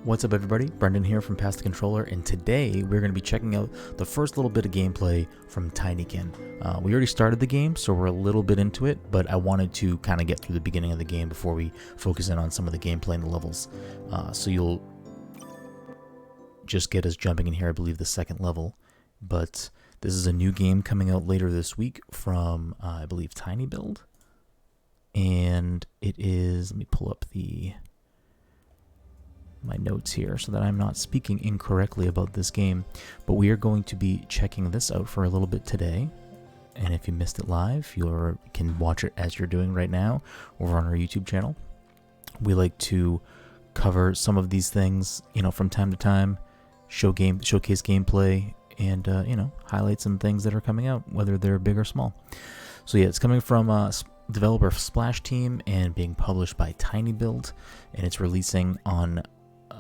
What's up everybody, Brenden here from Pass the Controller, and today we're going to be checking out the first little bit of gameplay from Tinykin. We already started the game, so we're a little bit into it, but I wanted to kind of get through the beginning of the game before we focus in on some of the gameplay and the levels. So you'll just get us jumping in here, I believe the second level, but this is a new game coming out later this week from, I believe, Tiny Build, and it is, let me pull up my notes here so that I'm not speaking incorrectly about this game, but we are going to be checking this out for a little bit today. And if you missed it live, you can watch it as you're doing right now over on our YouTube channel. We like to cover some of these things, from time to time, showcase gameplay, and highlight some things that are coming out, whether they're big or small. So yeah, it's coming from developer Splash Team and being published by Tiny Build, and it's releasing on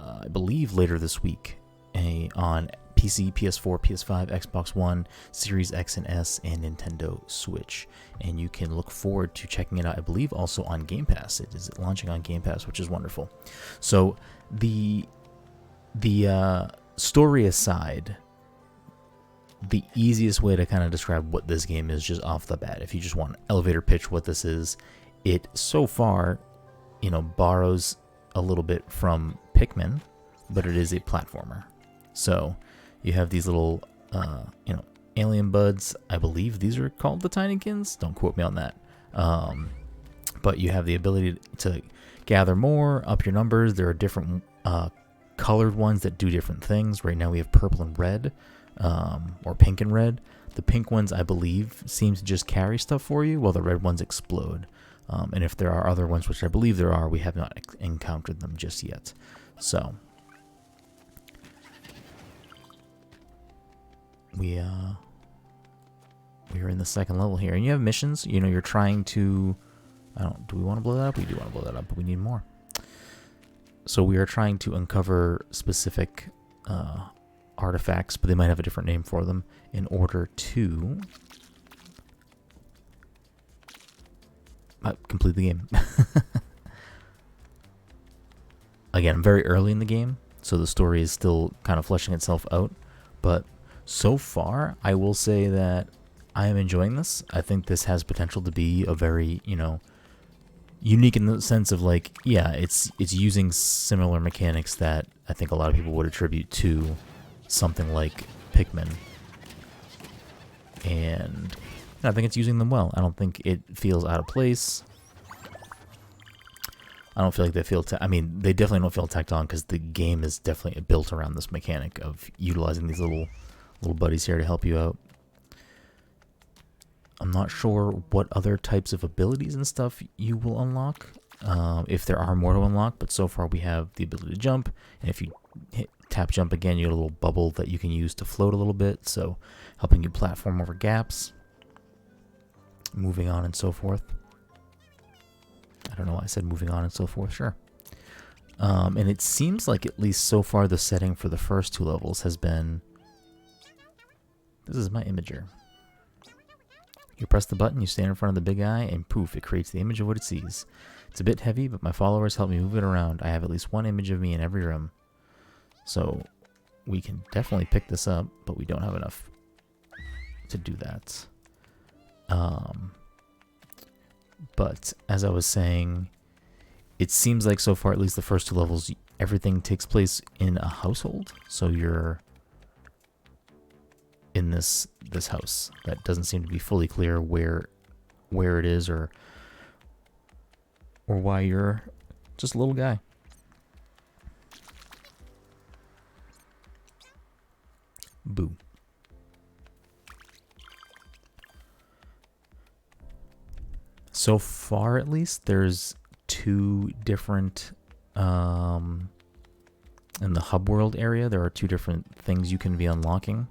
I believe later this week on PC, PS4, PS5, Xbox One, Series X and S, and Nintendo Switch. And you can look forward to checking it out, I believe, also on Game Pass. It is launching on Game Pass, which is wonderful. So the story aside, the easiest way to kind of describe what this game is just off the bat, if you just want to elevator pitch what this is, it so far, borrows a little bit from Pikmin, but it is a platformer. So you have these little, alien buds. I believe these are called the Tinykins. Don't quote me on that. But you have the ability to gather more, up your numbers. There are different colored ones that do different things. Right now we have purple and red, or pink and red. The pink ones, I believe, seem to just carry stuff for you, while the red ones explode. And if there are other ones, which I believe there are, we have not encountered them just yet. So we are in the second level here, and you have missions. You're trying to. Do we want to blow that up? We do want to blow that up, but we need more. So we are trying to uncover specific artifacts, but they might have a different name for them, in order to complete the game. Again, I'm very early in the game, so the story is still kind of fleshing itself out, but so far I will say that I am enjoying this. I think this has potential to be a very, unique in the sense of it's using similar mechanics that I think a lot of people would attribute to something like Pikmin, and I think it's using them well. I don't think it feels out of place. I don't feel like they feel... they definitely don't feel tacked on, because the game is definitely built around this mechanic of utilizing these little buddies here to help you out. I'm not sure what other types of abilities and stuff you will unlock, if there are more to unlock, but so far we have the ability to jump, and if you tap jump again, you get a little bubble that you can use to float a little bit, so helping you platform over gaps, moving on and so forth. I don't know why I said moving on and so forth, sure. And it seems like, at least so far, the setting for the first two levels has been... This is my imager. You press the button, you stand in front of the big eye, and poof, it creates the image of what it sees. It's a bit heavy, but my followers help me move it around. I have at least one image of me in every room. So we can definitely pick this up, but we don't have enough to do that. But as I was saying, it seems like so far, at least the first two levels, everything takes place in a household. So you're in this house that doesn't seem to be fully clear where it is, or why you're just a little guy. Boo. So far, at least, there's two different, in the hub world area, there are two different things you can be unlocking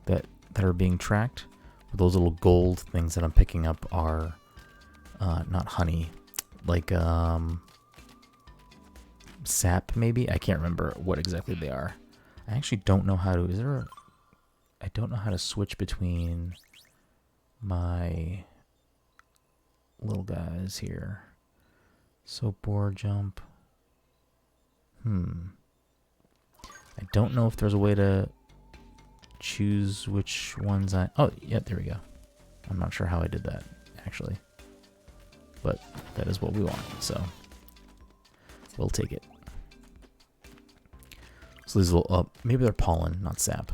that are being tracked. Those little gold things that I'm picking up are, not honey, like, sap, maybe? I can't remember what exactly they are. I actually don't know how to, I don't know how to switch between my little guys here. Soap board jump. I don't know if there's a way to choose which ones I... Oh, yeah, there we go. I'm not sure how I did that, actually. But that is what we want, so we'll take it. So these little... maybe they're pollen, not sap.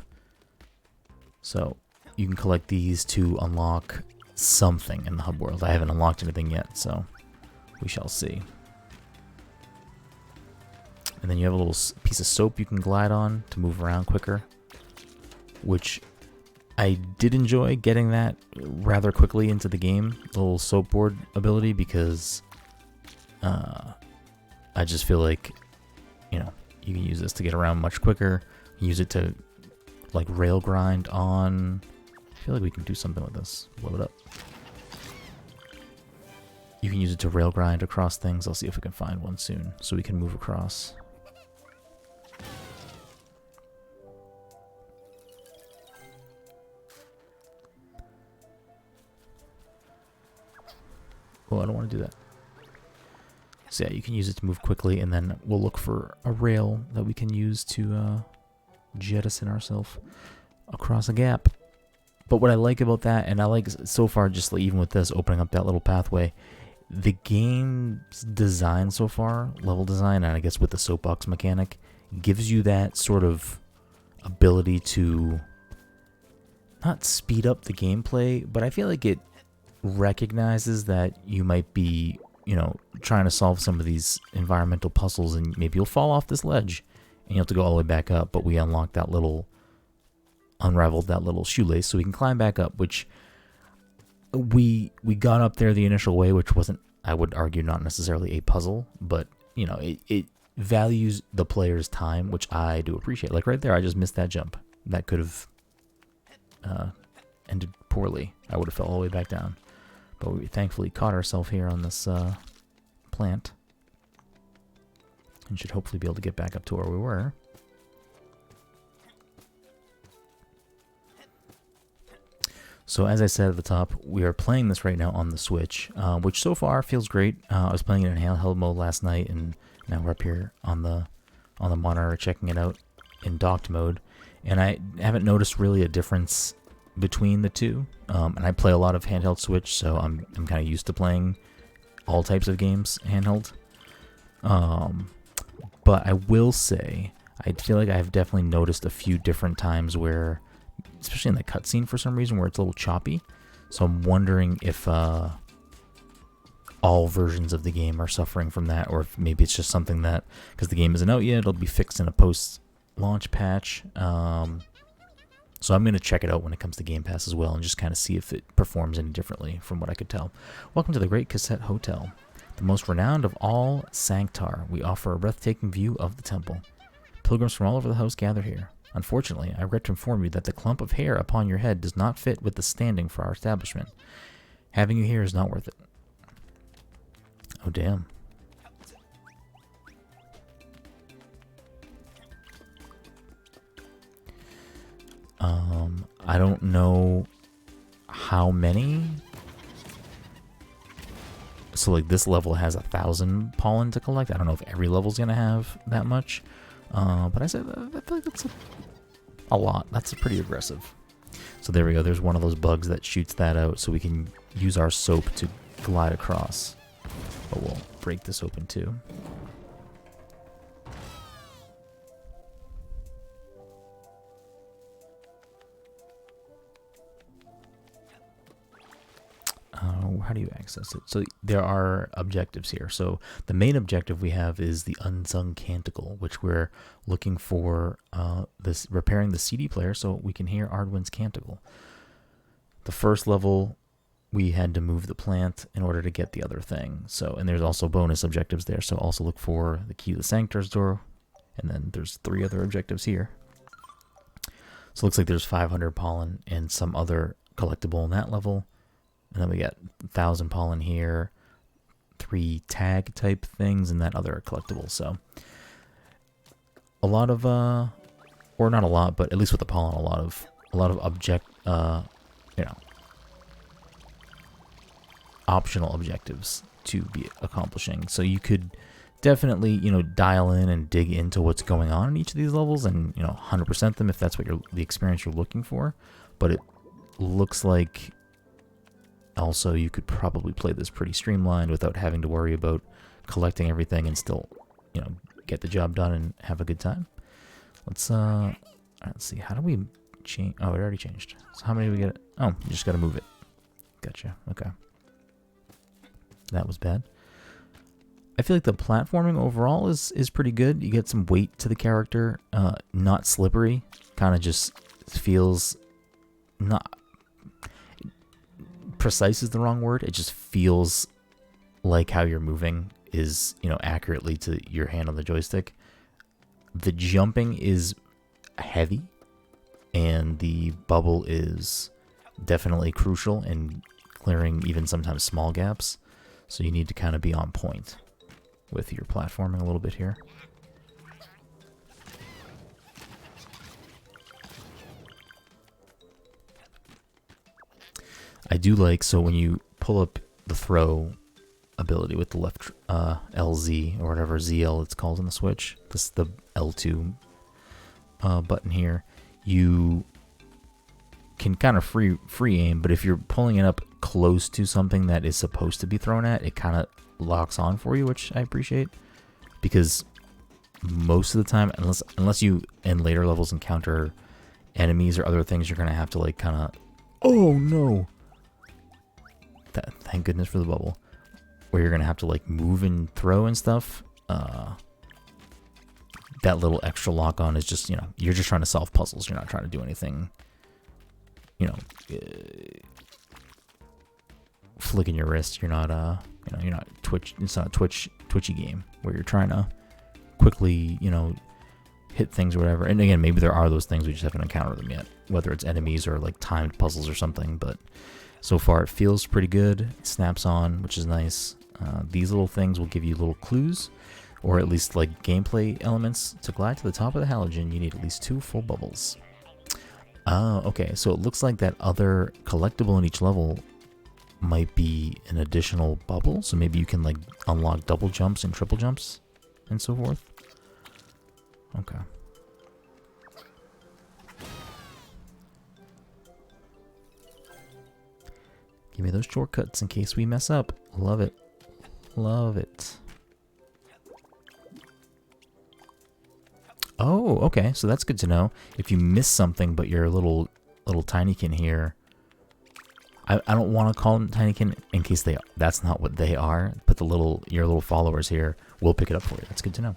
So you can collect these to unlock something in the hub world. I haven't unlocked anything yet, so we shall see. And then you have a little piece of soap you can glide on to move around quicker, which I did enjoy getting that rather quickly into the game, the little soap board ability, because I just feel like, you know, you can use this to get around much quicker. Use it to, like, rail grind on. I feel like we can do something with this. Blow it up. You can use it to rail grind across things. I'll see if we can find one soon so we can move across. Oh, I don't want to do that. So yeah, you can use it to move quickly, and then we'll look for a rail that we can use to jettison ourselves across a gap. But what I like about that, and I like so far, just like even with this, opening up that little pathway, the game's design so far, level design, and I guess with the soapbox mechanic, gives you that sort of ability to not speed up the gameplay, but I feel like it recognizes that you might be, you know, trying to solve some of these environmental puzzles, and maybe you'll fall off this ledge and you have to go all the way back up, but we unlocked that little, unraveled that little shoelace so we can climb back up, which we got up there the initial way, which wasn't, I would argue, not necessarily a puzzle, but, you know, it values the player's time, which I do appreciate. Like right there, I just missed that jump. That could have ended poorly. I would have fell all the way back down. But we thankfully caught ourselves here on this plant. And should hopefully be able to get back up to where we were. So as I said at the top, we are playing this right now on the Switch, which so far feels great. I was playing it in handheld mode last night, and now we're up here on the monitor checking it out in docked mode. And I haven't noticed really a difference between the two. And I play a lot of handheld Switch, so I'm kind of used to playing all types of games handheld. But I will say, I feel like I've definitely noticed a few different times where, especially in the cutscene for some reason, where it's a little choppy. So I'm wondering if all versions of the game are suffering from that, or if maybe it's just something that, because the game isn't out yet, it'll be fixed in a post-launch patch. So I'm going to check it out when it comes to Game Pass as well, and just kind of see if it performs any differently from what I could tell. Welcome to the Great Cassette Hotel, the most renowned of all Sanctar. We offer a breathtaking view of the temple. Pilgrims from all over the house gather here. Unfortunately, I regret to inform you that the clump of hair upon your head does not fit with the standing for our establishment. Having you here is not worth it. Oh, damn. I don't know how many. So, like, this level has 1,000 pollen to collect. I don't know if every level's going to have that much. But I feel like that's a lot. That's pretty aggressive. So there we go. There's one of those bugs that shoots that out, so we can use our soap to glide across. But we'll break this open too. How do you access it? So there are objectives here. So the main objective we have is the Unsung Canticle, which we're looking for this repairing the CD player so we can hear Ardwin's Canticle. The first level, we had to move the plant in order to get the other thing. So, and there's also bonus objectives there. So also look for the key to the Sanctar's door, and then there's 3 other objectives here. So it looks like there's 500 pollen and some other collectible in that level. And then we got 1,000 pollen here, 3 tag type things, and that other collectible. So a lot of, or not a lot, but at least with the pollen, a lot of optional objectives to be accomplishing. So you could definitely, you know, dial in and dig into what's going on in each of these levels and, you know, 100% them if that's what the experience you're looking for. But it looks like also you could probably play this pretty streamlined without having to worry about collecting everything and still, you know, get the job done and have a good time. Let's see, how do we change? Oh, it already changed. So how many do we get? Oh, you just got to move it. Gotcha. Okay. That was bad. I feel like the platforming overall is pretty good. You get some weight to the character, not slippery. Kind of just feels not precise is the wrong word. It just feels like how you're moving is, you know, accurately to your hand on the joystick. The jumping is heavy, and the bubble is definitely crucial in clearing even sometimes small gaps. So you need to kind of be on point with your platforming a little bit here. I do like, so when you pull up the throw ability with the left LZ or whatever ZL it's called in the Switch, this is the L2 button here, you can kind of free aim, but if you're pulling it up close to something that is supposed to be thrown at, it kind of locks on for you, which I appreciate, because most of the time, unless you in later levels encounter enemies or other things, you're gonna have to like kind of, oh no, thank goodness for the bubble, where you're gonna have to like move and throw and stuff. That little extra lock on is just, you know, you're just trying to solve puzzles. You're not trying to do anything, you know, flicking your wrist. You're not, you know, you're not it's not a twitchy game where you're trying to quickly, you know, hit things or whatever. And again, maybe there are those things, we just haven't encountered them yet, whether it's enemies or like timed puzzles or something. But so far it feels pretty good. It snaps on, which is nice. These little things will give you little clues, or at least like gameplay elements. To glide to the top of the halogen, you need at least 2 full bubbles. Okay, so it looks like that other collectible in each level might be an additional bubble, so maybe you can like unlock double jumps and triple jumps and so forth. Okay. Give me those shortcuts in case we mess up. Love it. Love it. Oh, okay, so that's good to know. If you miss something, but you're a little Tinykin here, I don't want to call them Tinykin in case that's not what they are. But your little followers here will pick it up for you. That's good to know.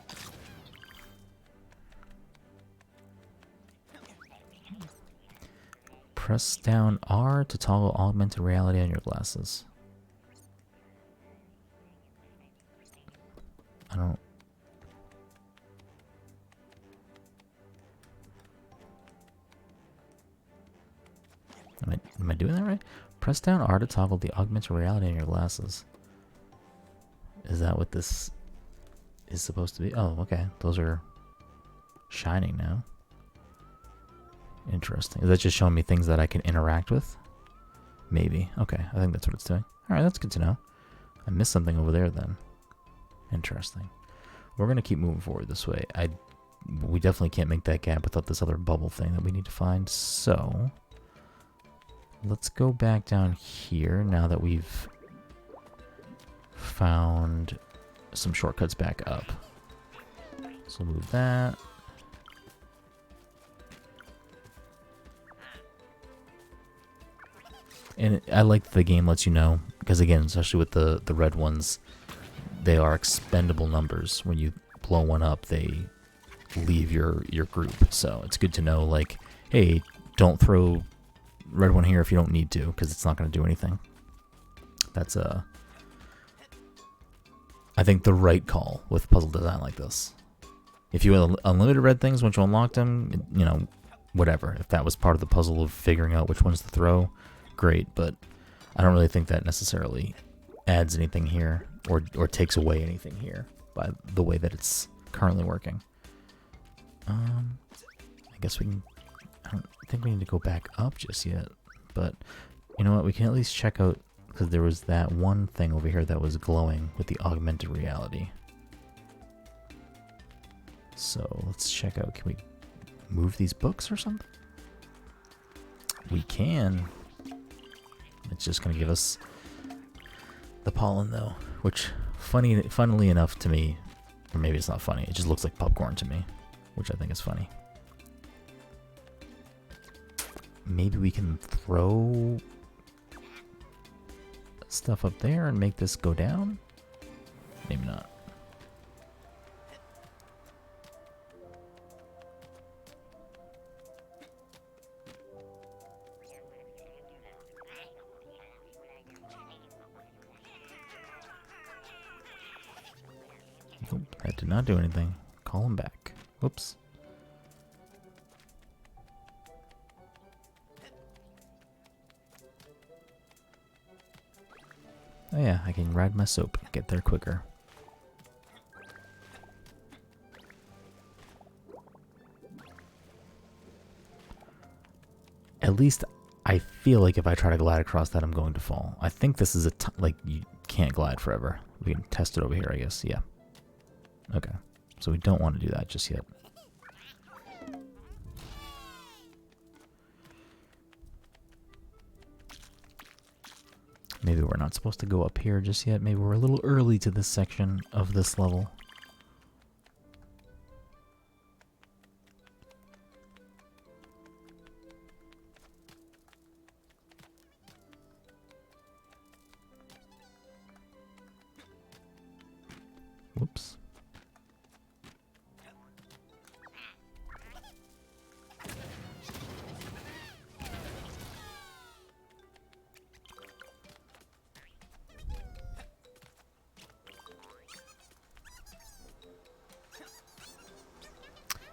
Press down R to toggle augmented reality on your glasses. I don't. Am I doing that right? Press down R to toggle the augmented reality on your glasses. Is that what this is supposed to be? Oh, okay. Those are shining now. Interesting. Is that just showing me things that I can interact with? Maybe. Okay, I think that's what it's doing. Alright, that's good to know. I missed something over there then. Interesting. We're going to keep moving forward this way. We definitely can't make that gap without this other bubble thing that we need to find. So let's go back down here now that we've found some shortcuts back up. So we'll move that. And I like that the game lets you know, because again, especially with the red ones, they are expendable numbers. When you blow one up, they leave your group. So it's good to know, like, hey, don't throw red one here if you don't need to, because it's not going to do anything. That's I think the right call with puzzle design like this. If you had unlimited red things once you unlocked them, you know, whatever. If that was part of the puzzle of figuring out which ones to throw, great. But I don't really think that necessarily adds anything here or takes away anything here by the way that it's currently working. I guess we can. I don't think we need to go back up just yet, but you know what? We can at least check out, because there was that one thing over here that was glowing with the augmented reality. So let's check out, can we move these books or something? We can. It's just going to give us the pollen though, which funnily enough to me, or maybe it's not funny, it just looks like popcorn to me, which I think is funny. Maybe we can throw stuff up there and make this go down? Maybe not. Nope, that did not do anything. Call him back. Whoops. Oh yeah, I can ride my soap and get there quicker. At least I feel like if I try to glide across that, I'm going to fall. I think this is like, you can't glide forever. We can test it over here, I guess. Yeah. Okay. So we don't want to do that just yet. Maybe we're not supposed to go up here just yet. Maybe we're a little early to this section of this level. Whoops.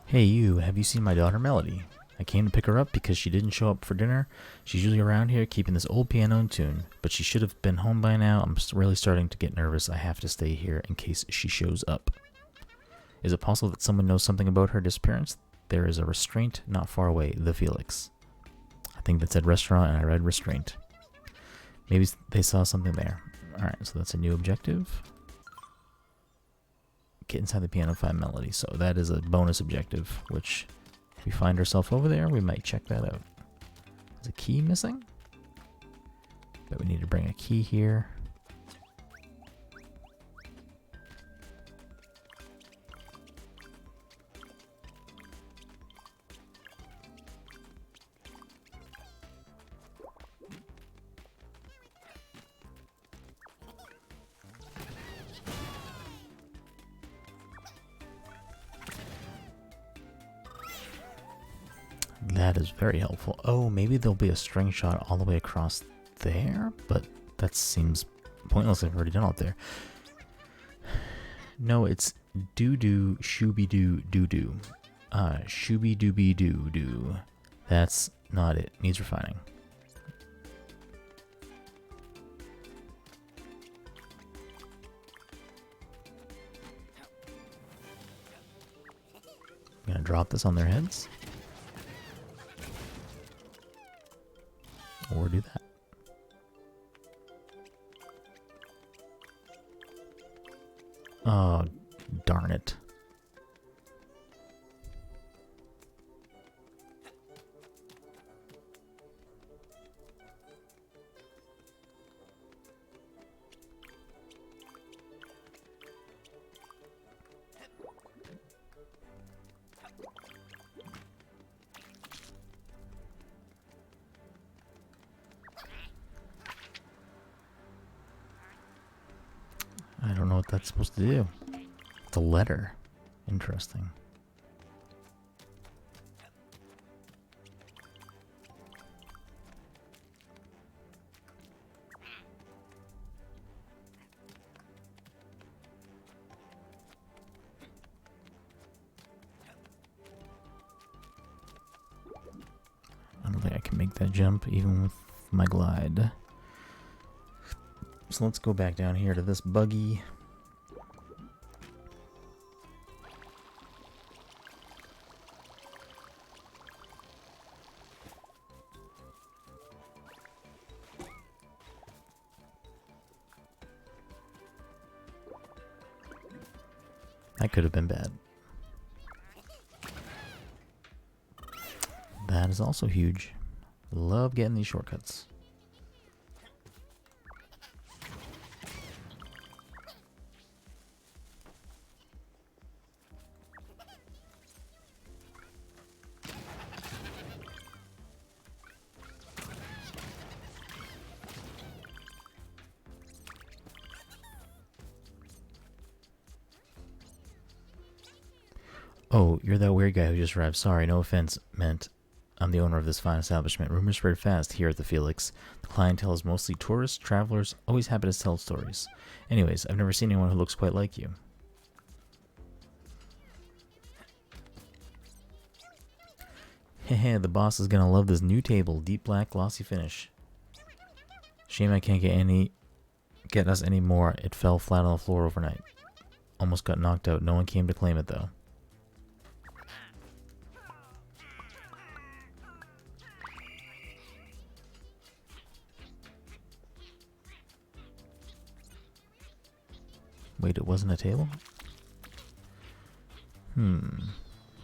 Hey you, have you seen my daughter Melody? I came to pick her up because she didn't show up for dinner. She's usually around here keeping this old piano in tune, but she should have been home by now. I'm really starting to get nervous. I have to stay here in case she shows up. Is it possible that someone knows something about her disappearance? There is a restraint not far away, the Felix. I think that said restaurant and I read restraint. Maybe they saw something there. Alright, so that's a new objective. Get inside the piano, find Melody. So that is a bonus objective, which if we find ourselves over there, we might check that out. Is a key missing? But we need to bring a key here. That is very helpful. Oh, maybe there'll be a string shot all the way across there, but that seems pointless. I've already done it there. No, it's doo-doo, shooby-doo, doo-doo. Shooby-dooby-doo-doo. That's not it. Needs refining. I'm gonna drop this on their heads. Or do that. Oh, darn it. I don't know what that's supposed to do. It's a letter. Interesting. I don't think I can make that jump even with my glide. So let's go back down here to this buggy. That could have been bad. That is also huge. Love getting these shortcuts. Oh, you're that weird guy who just arrived. Sorry, no offense meant. I'm the owner of this fine establishment. Rumors spread fast here at the Felix. The clientele is mostly tourists, travelers, always happy to tell stories. Anyways, I've never seen anyone who looks quite like you. Hehe, the boss is gonna love this new table. Deep black, glossy finish. Shame I can't get us any more. It fell flat on the floor overnight. Almost got knocked out. No one came to claim it though. Wait, it wasn't a table?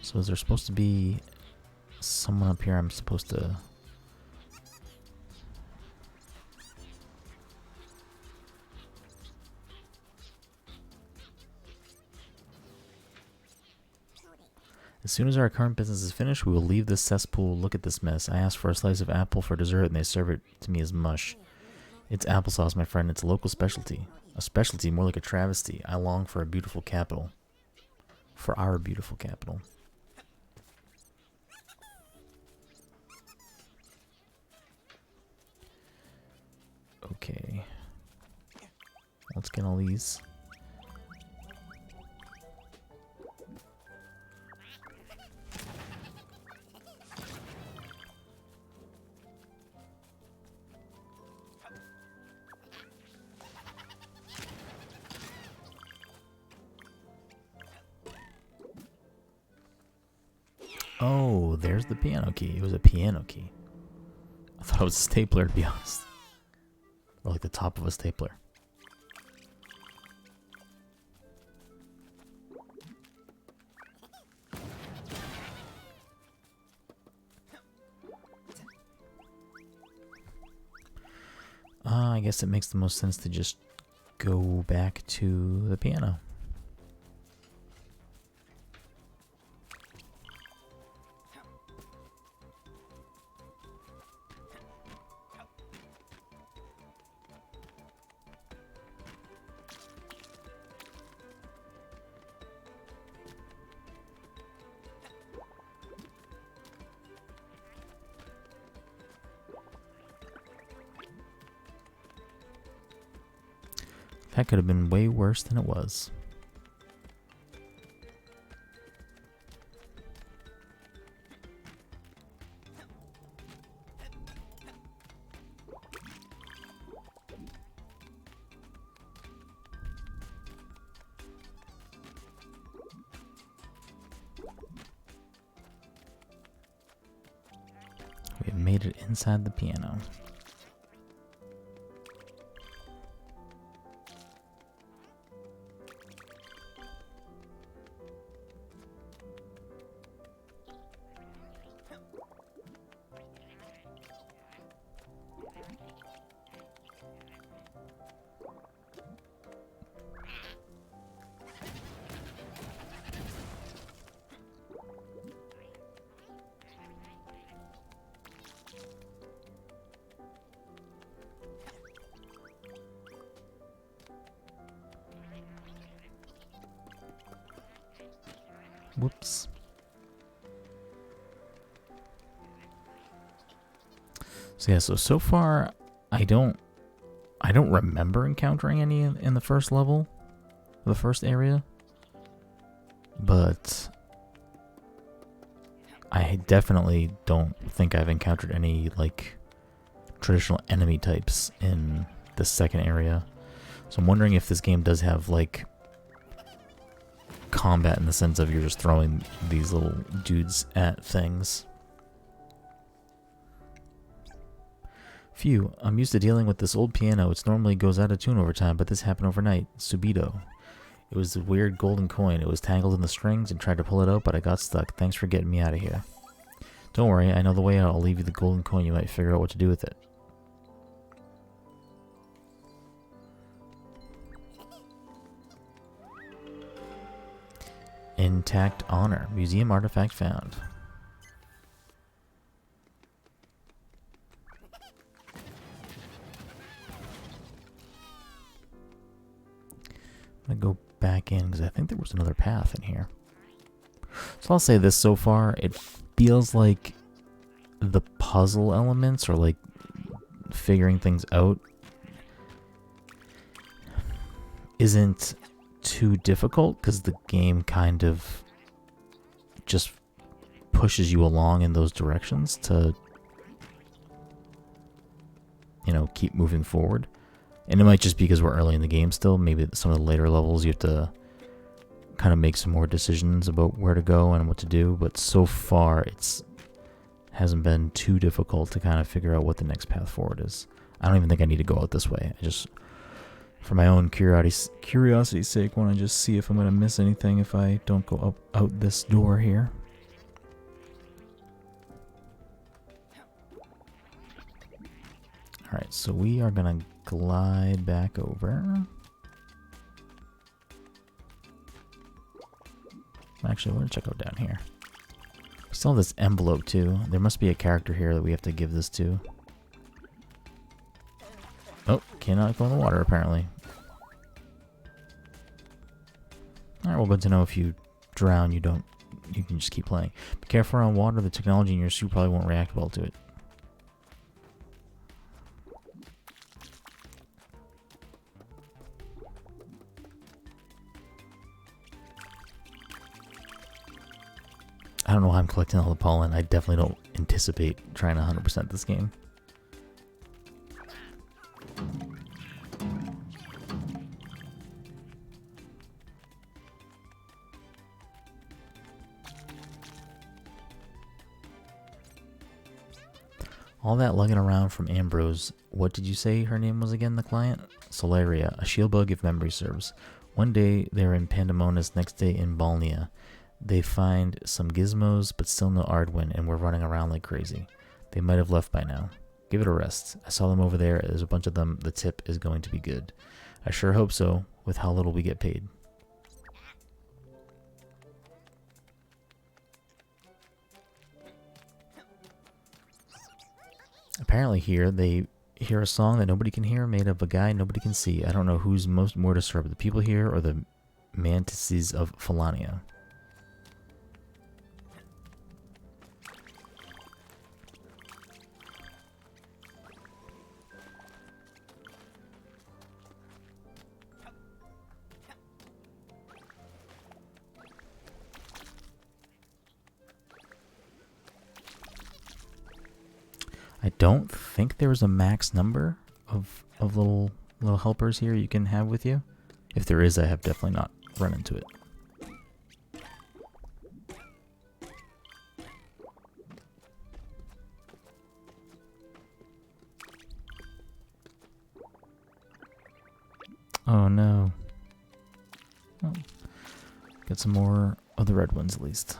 So is there supposed to be someone up here I'm supposed to... As soon as our current business is finished, we will leave this cesspool. Look at this mess. I asked for a slice of apple for dessert and they serve it to me as mush. It's applesauce, my friend. It's a local specialty. A specialty, more like a travesty. I long for a beautiful capital. For our beautiful capital. Okay. Let's get all these. Oh, there's the piano key. It was a piano key. I thought it was a stapler, to be honest. Or like the top of a stapler. I guess it makes the most sense to just go back to the piano. That could have been way worse than it was. We made it inside the piano. Whoops. So yeah, so far I don't remember encountering any in the first level, the first area. But I definitely don't think I've encountered any like traditional enemy types in the second area. So I'm wondering if this game does have like combat in the sense of you're just throwing these little dudes at things. Phew, I'm used to dealing with this old piano. It normally goes out of tune over time, but this happened overnight. Subito. It was a weird golden coin. It was tangled in the strings and tried to pull it out, but I got stuck. Thanks for getting me out of here. Don't worry, I know the way out. I'll leave you the golden coin. You might figure out what to do with it. Intact honor. Museum artifact found. I'm gonna go back in because I think there was another path in here. So I'll say this so far, it feels like the puzzle elements or like figuring things out isn't too difficult because the game kind of just pushes you along in those directions to, you know, keep moving forward. And it might just be because we're early in the game still. Maybe some of the later levels you have to kind of make some more decisions about where to go and what to do. But so far, hasn't been too difficult to kind of figure out what the next path forward is. I don't even think I need to go out this way. I just, for my own curiosity's sake, want to just see if I'm going to miss anything if I don't go out this door here. Alright, so we are going to glide back over. Actually, we're going to check out down here. We still have this envelope too. There must be a character here that we have to give this to. Oh, cannot go in the water apparently. Alright, well, good to know if you drown, you can just keep playing. Be careful around water, the technology in your suit probably won't react well to it. I don't know why I'm collecting all the pollen. I definitely don't anticipate trying to 100% this game. All that lugging around from Ambrose. What did you say her name was again, the client? Solaria, a shield bug if memory serves. One day they're in Pandemonas, next day in Balnia. They find some gizmos, but still no Ardwin, and we're running around like crazy. They might have left by now. Give it a rest. I saw them over there. There's a bunch of them. The tip is going to be good. I sure hope so, with how little we get paid. Apparently here, they hear a song that nobody can hear, made of a guy nobody can see. I don't know who's more disturbed, the people here or the mantises of Falania. I don't think there's a max number of little helpers here you can have with you. If there is, I have definitely not run into it. Oh no. Well, get some more of the red ones at least.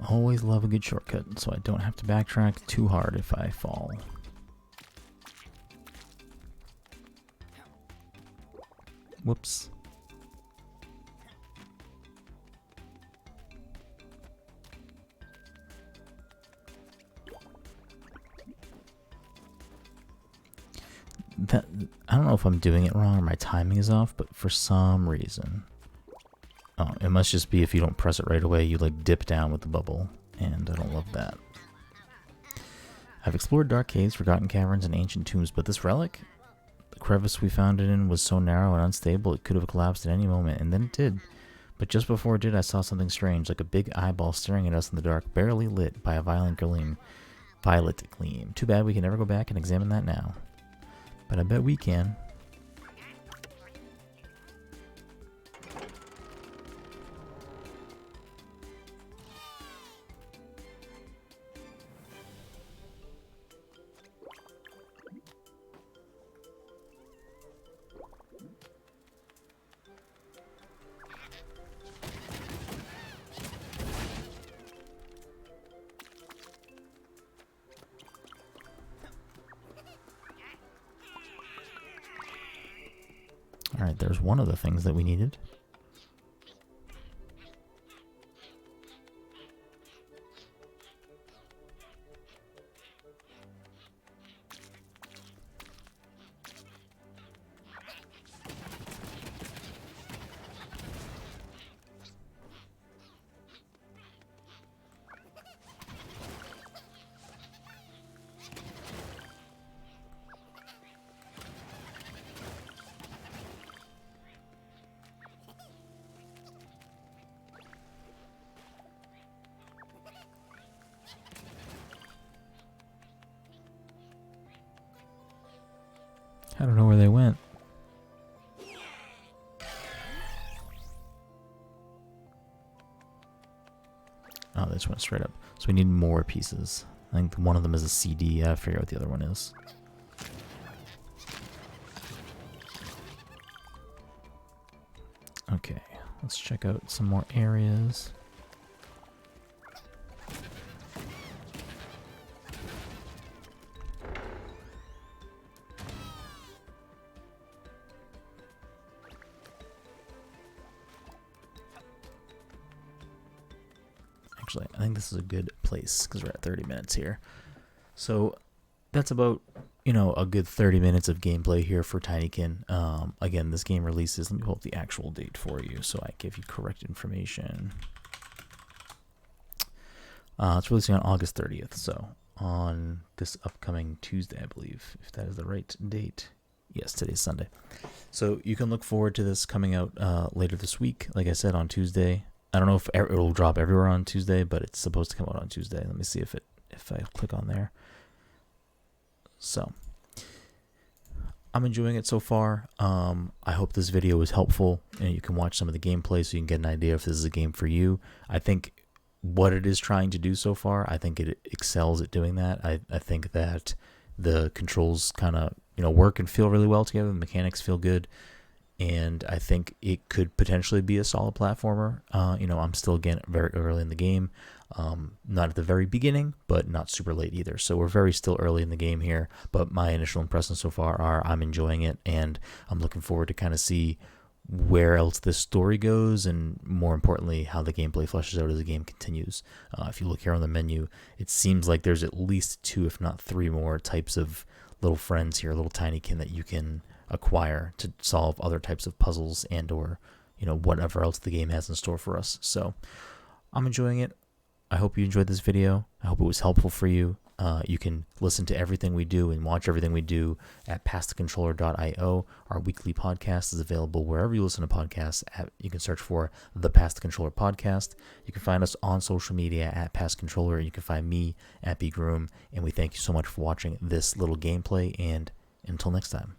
Always love a good shortcut, so I don't have to backtrack too hard if I fall. Whoops. I don't know if I'm doing it wrong or my timing is off, but for some reason... Oh, it must just be if you don't press it right away, you like dip down with the bubble, and I don't love that. I've explored dark caves, forgotten caverns, and ancient tombs, but this relic? crevice we found it in was so narrow and unstable it could have collapsed at any moment, and then it did. But just before it did, I saw something strange, like a big eyeball staring at us in the dark, barely lit by a violet gleam. Too bad we can never go back and examine that now. But I bet we can. Alright, there's one of the things that we needed. I don't know where they went. Oh, they just went straight up. So we need more pieces. I think one of them is a CD. I figure out what the other one is. Okay, let's check out some more areas. Actually, I think this is a good place because we're at 30 minutes here. So that's about, a good 30 minutes of gameplay here for Tinykin. Again, this game releases, let me pull up the actual date for you so I give you correct information. It's releasing on August 30th, so on this upcoming Tuesday, I believe, if that is the right date. Yes, today's Sunday. So you can look forward to this coming out later this week, like I said, on Tuesday. I don't know if it will drop everywhere on Tuesday, but it's supposed to come out on Tuesday. Let me see if I click on there. So, I'm enjoying it so far. I hope this video was helpful, and you can watch some of the gameplay so you can get an idea if this is a game for you. I think what it is trying to do so far, I think it excels at doing that. I think that the controls kind of work and feel really well together. The mechanics feel good. And I think it could potentially be a solid platformer. I'm still, again, very early in the game. Not at the very beginning, but not super late either. So we're very still early in the game here. But my initial impressions so far are I'm enjoying it, and I'm looking forward to kind of see where else this story goes, and more importantly, how the gameplay fleshes out as the game continues. If you look here on the menu, it seems like there's at least 2, if not 3 more types of little friends here, little Tinykin that you can acquire to solve other types of puzzles and or whatever else the game has in store for us. So I'm enjoying it. I hope you enjoyed this video. I hope it was helpful for you. You can listen to everything we do and watch everything we do at passthecontroller.io. Our weekly podcast is available wherever you listen to podcasts. You can search for the Pass the Controller podcast. You can find us on social media at Pass Controller. You can find me at BGroom. And we thank you so much for watching this little gameplay, and until next time.